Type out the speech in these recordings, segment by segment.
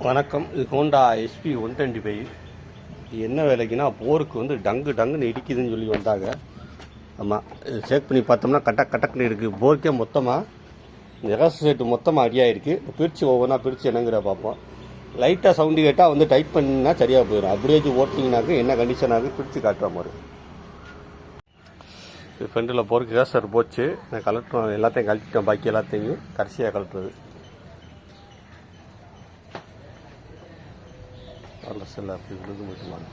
வணக்கம். இது Honda SP 125. என்ன வேலைக்குன்னா போருக்கு வந்து டங்குன்னு இடிக்குதுன்னு சொல்லி வந்தாங்க. ஆமாம், செக் பண்ணி பார்த்தோம்னா கட்டக்குன்னு இருக்குது. போருக்கே மொத்தமாக இந்த எக்ஸாஸ்ட் செட்டு மொத்தமாக அடியாயிருக்கு. பிரித்து ஒவ்வொன்றா பிரித்து என்னங்கிற பார்ப்போம். லைட்டாக சவுண்டு கேட்டால் வந்து டைட் பண்ணினா சரியாக போயிடும். அப்படியே ஓட்டிங்கனாக்கு என்ன கண்டிஷனாக பிரித்து காட்டுற மாதிரி. ஃப்ரெண்டில் போருக்கு எக்ஸாஸ்டர் போச்சு. நான் கலட்டுறோம், எல்லாத்தையும் கழட்டிட்டேன். பாக்கி எல்லாத்தையும் கடைசியாக கலட்டுறது. செல்ல அப்படி விழுது மட்டுமான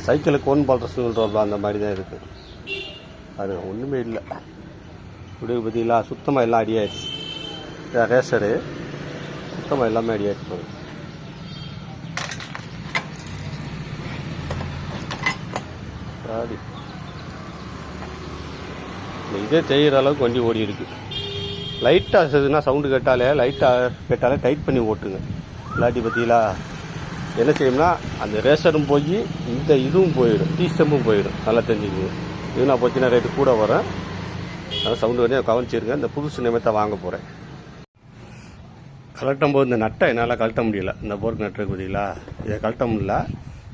சைக்கிளுக்கு ஓன் பால்ட்ரஸ் சொல்கிறோம்ல, அந்த மாதிரி தான் இருக்குது. அது ஒன்றுமே இல்லை. விடுகு பற்றிலா சுத்தமாக எல்லாம் அடியாயிடுச்சு. ரேசரு சுத்தமாக எல்லாமே அடியாயிடுச்சு. போகுது சாரி, இதே செய்கிற அளவுக்கு வண்டி ஓடி இருக்கு. லைட்டாக சவுண்டு கேட்டாலே டைட் பண்ணி ஓட்டுங்க. இல்லாட்டி பற்றிலா என்ன செய்யும்னா அந்த ரேசரும் போய் இந்த இதுவும் போயிடும், டீஸ்டம்பும் போயிடும். நல்லா தெரிஞ்சுக்குங்க. இது நான் போச்சுன்னா ரேட்டு கூட வரேன். அதான் சவுண்டு வரையும் கவனிச்சிருக்கேன். இந்த புதுசு நிமித்தம் வாங்க போகிறேன். கழட்டும் போது இந்த நட்டை என்னால் கழட்ட முடியல. இந்த போருக்கு நட்டு பார்த்தீங்களா, இதை கழட்ட முடியல.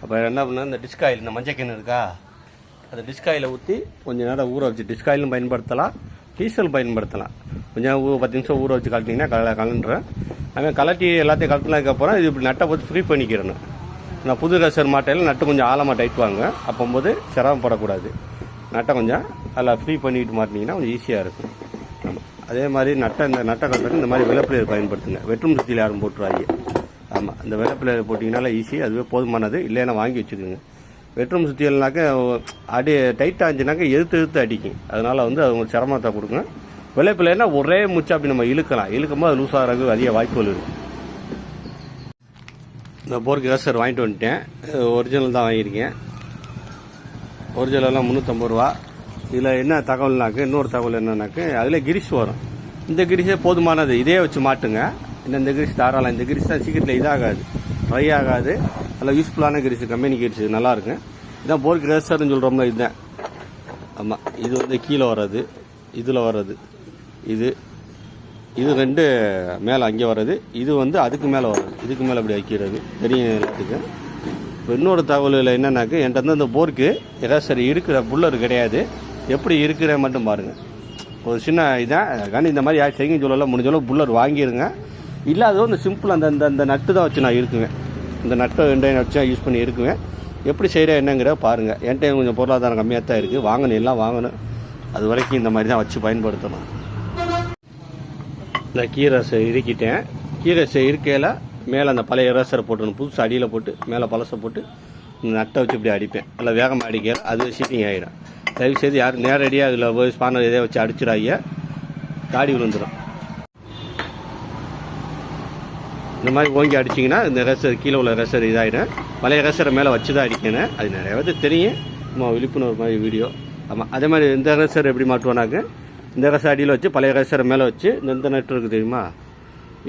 அப்போ என்ன பண்ணேன், இந்த டிஸ்க் ஆயில், இந்த மஞ்சள் கேன் இருக்கா, அந்த டிஸ்க் ஆயிலை ஊற்றி கொஞ்சம் நேரம் ஊற வச்சு, டிஸ்க் ஆயிலும் பயன்படுத்தலாம், டீசல் பயன்படுத்தலாம். கொஞ்சம் 10 நிமிஷம் ஊற வச்சு கழட்டிங்கன்னா கலண்டுறேன். அவன் கலட்டி எல்லாத்தையும் கலட்டினதுக்கப்புறம் இது இப்படி நட்டை போட்டு ஃப்ரீ பண்ணிக்கிறேன். நான் புது ரேசர் மாட்டையில் நட்டு கொஞ்சம் ஆழமாக டைட் வாங்க. அப்போது சிரமப்படக்கூடாது. நட்டை கொஞ்சம் அதில் ஃப்ரீ பண்ணிட்டு மாட்டினீங்கன்னா கொஞ்சம் ஈஸியாக இருக்கும். ஆமாம், அதே மாதிரி இந்த நட்டை கட்டுறதுக்கு இந்த மாதிரி வெள்ளப்பிள்ளையர் பயன்படுத்துங்க. வெட்டும் சுற்றியில் யாரும் போட்டுருவாங்க. ஆமாம், இந்த வெள்ளப்பிள்ளையர் போட்டிங்கனால ஈஸி, அதுவே போதுமானது. இல்லைன்னா வாங்கி வச்சுக்கோங்க. வெட்டும் சுற்றியல்னாக்க அடி டைட்டாக இருந்துச்சுனாக்கா எதிர்த்து அடிக்கும். அதனால் வந்து அது உங்களுக்கு சிரமத்தை கொடுங்க. வெள்ளைப்பிள்ளைன்னா ஒரே முச்சா அப்படி நம்ம இழுக்கும்போது அது லூஸ் ஆகிறதுக்கு அதிக வாய்ப்புகள் இருக்குது. இந்த போருக்கு ரேசர் வாங்கிட்டு வந்துட்டேன். ஒரிஜினல் தான் வாங்கியிருக்கேன். ஒரிஜினல்லாம் 350 ரூபா. இதில் என்ன தகவல்னாக்கு, இன்னொரு தகவல் என்னன்னாக்கு, அதில் கிரிஸ் வரும். இந்த கிரிஸே போதுமானது. இதே வச்சு மாட்டுங்க. இந்த கிரிஸ் தாராளம். இந்த கிரிஸ் தான் சீக்கிரத்தில் இதாகாது, ட்ரை ஆகாது. நல்லா யூஸ்ஃபுல்லான கிரிஸ், கம்பெனி கிரிஸ், நல்லாயிருக்கு. இதான் போருக்கு ரேசர்னு சொல்கிறோம்ல, இதுதான். ஆமாம், இது வந்து கீழே வர்றது, இதில் வர்றது, இது ரெண்டு மேலே அங்கே வர்றது, இது வந்து அதுக்கு மேலே வர்றது, இதுக்கு மேலே அப்படி வைக்கிறது தெரியும் எல்லாத்துக்கு. இப்போ இன்னொரு தகவல் என்னன்னாக்கு, என்கிட்ட வந்து இந்த போருக்கு ரேசர் இருக்கிற புல்லர் கிடையாது. எப்படி இருக்கிற மட்டும் பாருங்கள். ஒரு சின்ன இதான் இந்த மாதிரி யார் செய்யுங்க சொல்லலாம். முடிஞ்சளவு புல்லர் வாங்கிடுங்க. இல்லாதோ இந்த சிம்பிள் அந்த நட்டு தான் வச்சு நான் இருக்குவேன். இந்த நட்டை 2 வச்சு யூஸ் பண்ணி இருக்குவேன். எப்படி செய்கிறேன் என்னங்கிற பாருங்கள். என்கிட்ட கொஞ்சம் பொருளாதாரம் கம்மியாக தான் இருக்குது. வாங்கணும், எல்லாம் வாங்கணும். அது வரைக்கும் இந்த மாதிரி தான் வச்சு பயன்படுத்தணும். இந்த கீரஸை இறுக்கிட்டேன். கீரஸை இருக்கையில் மேலே அந்த பழைய ரேசரை போட்டுணும். புதுசு அடியில் போட்டு மேலே பழசை போட்டு இந்த நட்டை வச்சு இப்படி அடிப்பேன். நல்லா வேகமாக அடிக்கிற அது ஷீட்டிங் ஆகிடும். தயவுசெய்து யாரும் நேரடியாக அதில் போய் ஸ்பானர் எதையா வச்சு அடிச்சிடாங்க, காடி விழுந்துடும். இந்த மாதிரி ஓங்கி அடிச்சிங்கன்னா இந்த ரேசர் கீழே உள்ள ரேசர் இதாகிடும். பழைய ரேசரை மேலே வச்சு தான் அடிக்கணும். அது நிறைய பேருக்கு தெரியும். விழிப்புணர்வு மாதிரி வீடியோ. ஆமாம், அதே மாதிரி இந்த ரேசர் எப்படி மாட்டுவோனாக்க, இந்த ரேசர் அடியில் வச்சு பழைய ரேசரை மேலே வச்சு இந்த நட்டு இருக்குது தெரியுமா,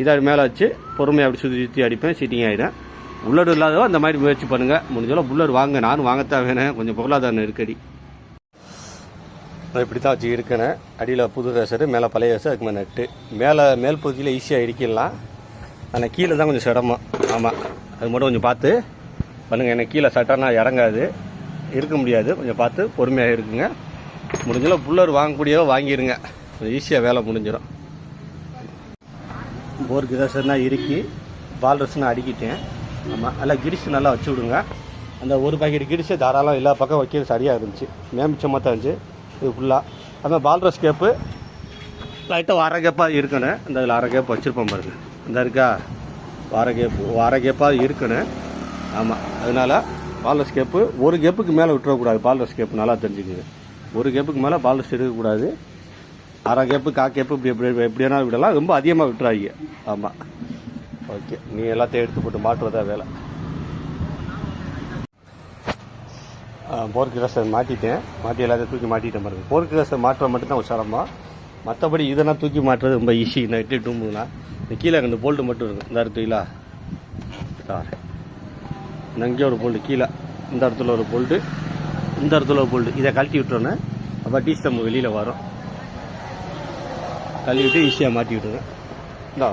இதை மேலே வச்சு பொறுமையாக அப்படி சுற்றி அடிப்பேன். சீட்டிங் ஆகிடும். புல்லர் இல்லாதவோ அந்த மாதிரி முயற்சி பண்ணுங்கள். முடிஞ்சாலும் புல்லர் வாங்க. நானும் வாங்கத்தான் வேணும். கொஞ்சம் பொருளாதார நெருக்கடி. நான் இப்படி தான் வச்சு இருக்கேன். அடியில் புது ரேசரு, மேலே பழைய ரேசர், அதுக்கு மேலே நட்டு. மேல் பகுதியில் ஈஸியாக இடிக்கலாம். ஆனால் கீழே தான் கொஞ்சம் சிரமம். ஆமாம், அது மட்டும் கொஞ்சம் பார்த்து பண்ணுங்கள். எனக்கு கீழே சட்டனா இறங்காது, இருக்க முடியாது. கொஞ்சம் பார்த்து பொறுமையாக இருக்குங்க. முடிஞ்சாலும் புல்லர் வாங்கக்கூடியவோ வாங்கிடுங்க. கொஞ்சம் ஈஸியாக வேலை முடிஞ்சிடும். போருக்கு ரேசர்னா இறுக்கி பால்ரஸ்னா அடிக்கிட்டேன். ஆமாம், நல்லா கிரிஸ் நல்லா வச்சு விடுங்க. அந்த ஒரு பாக்கெட் கிரிஸே தாராளம் எல்லா பக்கம் வைக்கிறது சரியாக இருந்துச்சு. மேமிச்சமாக தான் இருந்துச்சு இது ஃபுல்லாக. அதுமாதிரி பால்ரஸ் கேப்பு லைட்டாக அரை கேப்பாக இருக்கணும். அந்த அதில் அரை கேப் வச்சுருப்போம் பாருங்க. இந்த இருக்கா அரை கேப்பாக இருக்கணும். ஆமாம், அதனால் பால்ரஸ் கேப்பு ஒரு கேப்புக்கு மேலே விட்டுறக்கூடாது. பால்ரஸ் கேப்பு நல்லா தெரிஞ்சுக்குங்க. ஒரு கேப்புக்கு மேலே பால்ரஸ் இருக்கக்கூடாது. அரை கேப்பு கேப்பு இப்படி எப்படியானா விடலாம். ரொம்ப அதிகமாக விட்டுறாங்க. ஆமாம், ஓகே. நீ எல்லாத்தையும் எடுத்து போட்டு மாட்டுறதா வேலை. போர்க்கு ரேசர் மாட்டி எல்லாத்தையும் தூக்கி மாட்டிட்டேன் பாருங்க. போர்க்கு ரேசர் மாட்டுற மட்டும்தான் ஒரு சிரமம். மற்றபடி இதெல்லாம் தூக்கி மாட்டுறது ரொம்ப ஈஸி. நைட்டு டூம்புனா இந்த கீழே இந்த போல்ட்டு மட்டும் இருக்கும். இந்த இடத்துலா இங்கே ஒரு போல்ட்டு, கீழே இந்த இடத்துல ஒரு போல்ட்டு, இந்த இடத்துல ஒரு போல்ட்டு. இதை கழட்டி விட்டுறோன்னு அப்போ டீஸ்டம்பு வெளியில் வரும். கழுவிட்டு ஈஸியாக மாட்டி விட்டுருங்க. இந்தா